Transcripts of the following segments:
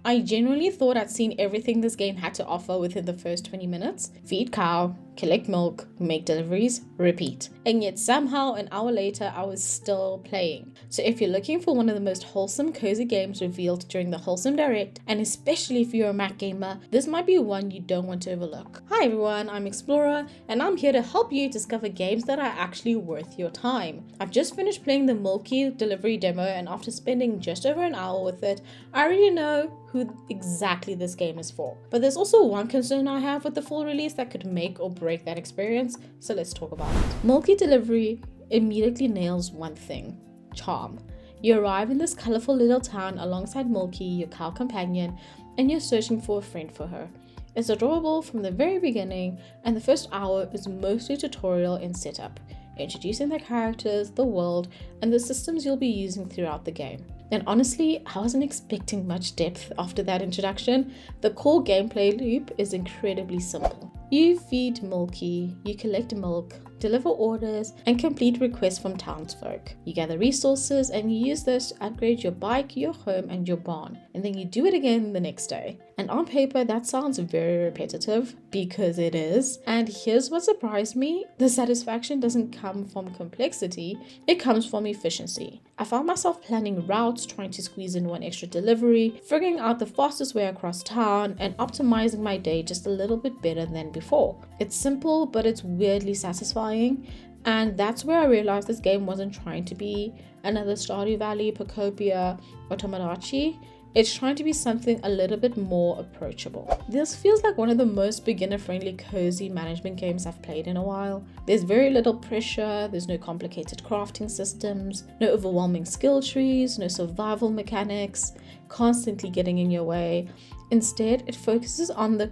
I genuinely thought I'd seen everything this game had to offer within the first 20 minutes. Feed cow, collect milk, make deliveries, repeat. And yet somehow an hour later I was still playing. So if you're looking for one of the most wholesome, cozy games revealed during the Wholesome Direct, and especially if you're a Mac gamer, this might be one you don't want to overlook. Hi everyone, I'm Explorer, and I'm here to help you discover games that are actually worth your time. I've just finished playing the Milki Delivery demo, and after spending just over an hour with it, I already know who exactly this game is for. But there's also one concern I have with the full release that could make or break that experience, so let's talk about it. Milki Delivery immediately nails one thing: charm. You arrive in this colorful little town alongside Milky, your cow companion, and you're searching for a friend for her. It's adorable from the very beginning, and the first hour is mostly tutorial and setup, introducing the characters, the world, and the systems you'll be using throughout the game. And honestly, I wasn't expecting much depth after that introduction. The core gameplay loop is incredibly simple. You feed Milky, you collect milk, deliver orders, and complete requests from townsfolk. You gather resources and you use those to upgrade your bike, your home, and your barn. And then you do it again the next day. And on paper, that sounds very repetitive, because it is. And here's what surprised me: the satisfaction doesn't come from complexity, it comes from efficiency. I found myself planning routes, trying to squeeze in one extra delivery, figuring out the fastest way across town, and optimizing my day just a little bit better than before. It's simple, but it's weirdly satisfying. And that's where I realized this game wasn't trying to be another Stardew Valley, Pocopia, or Tomodachi. It's trying to be something a little bit more approachable. This feels like one of the most beginner-friendly, cozy management games I've played in a while. There's very little pressure, there's no complicated crafting systems, no overwhelming skill trees, no survival mechanics constantly getting in your way. Instead, it focuses on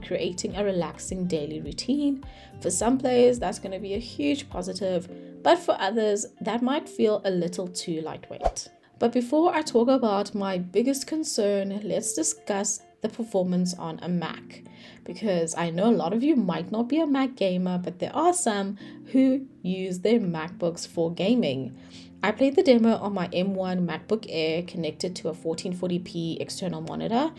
creating a relaxing daily routine. For some players, that's going to be a huge positive, but for others, that might feel a little too lightweight. But before I talk about my biggest concern, let's discuss the performance on a Mac. Because I know a lot of you might not be a Mac gamer, but there are some who use their MacBooks for gaming. I played the demo on my M1 MacBook Air connected to a 1440p external monitor,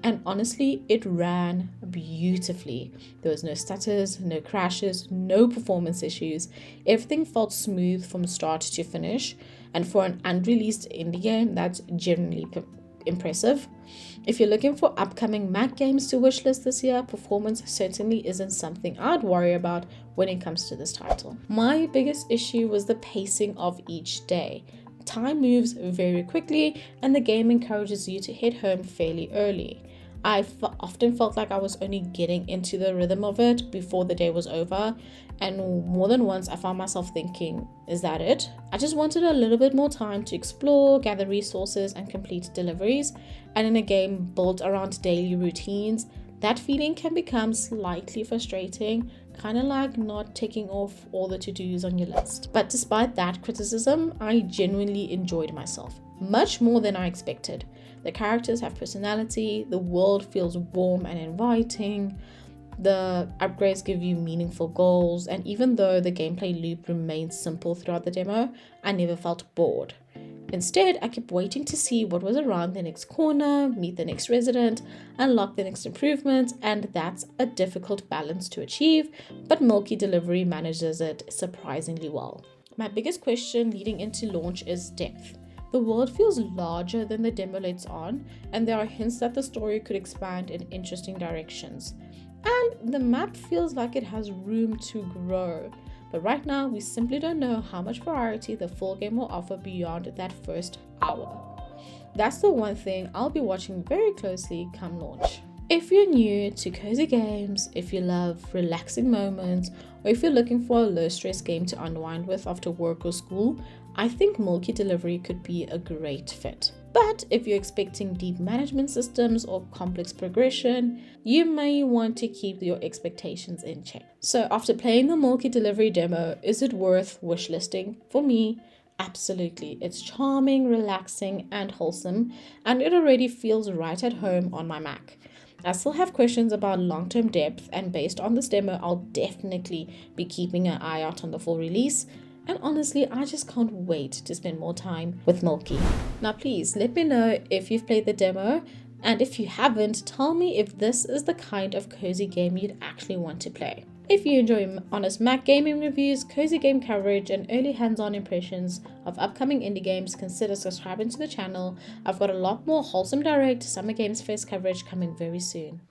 and honestly, it ran beautifully. There was no stutters, no crashes, no performance issues. Everything felt smooth from start to finish. And for an unreleased indie game, that's generally impressive. If you're looking for upcoming Mac games to wishlist this year, performance certainly isn't something I'd worry about when it comes to this title. My biggest issue was the pacing of each day. Time moves very quickly, and the game encourages you to head home fairly early. I often felt like I was only getting into the rhythm of it before the day was over, and more than once I found myself thinking, is that it? I just wanted a little bit more time to explore, gather resources, and complete deliveries. And in a game built around daily routines, that feeling can become slightly frustrating, kind of like not ticking off all the to-dos on your list. But despite that criticism, I genuinely enjoyed myself, much more than I expected. The characters have personality, the world feels warm and inviting, the upgrades give you meaningful goals, and even though the gameplay loop remains simple throughout the demo, I never felt bored. Instead, I kept waiting to see what was around the next corner, meet the next resident, unlock the next improvement, and that's a difficult balance to achieve, but Milki Delivery manages it surprisingly well. My biggest question leading into launch is depth. The world feels larger than the demo lets on, and there are hints that the story could expand in interesting directions. And the map feels like it has room to grow. But right now, we simply don't know how much variety the full game will offer beyond that first hour. That's the one thing I'll be watching very closely come launch. If you're new to cozy games, if you love relaxing moments, or if you're looking for a low-stress game to unwind with after work or school, I think Milki Delivery could be a great fit. But if you're expecting deep management systems or complex progression, you may want to keep your expectations in check. So after playing the Milki Delivery demo, is it worth wishlisting? For me, absolutely. It's charming, relaxing, and wholesome, and it already feels right at home on my Mac. I still have questions about long-term depth, and based on this demo, I'll definitely be keeping an eye out on the full release. And honestly, I just can't wait to spend more time with Milki. Now please let me know if you've played the demo And if you haven't, tell me if this is the kind of cozy game you'd actually want to play. If you enjoy honest Mac gaming reviews, cozy game coverage, and early hands-on impressions of upcoming indie games, consider subscribing to the channel. I've got a lot more Wholesome Direct Summer Games Fest coverage coming very soon.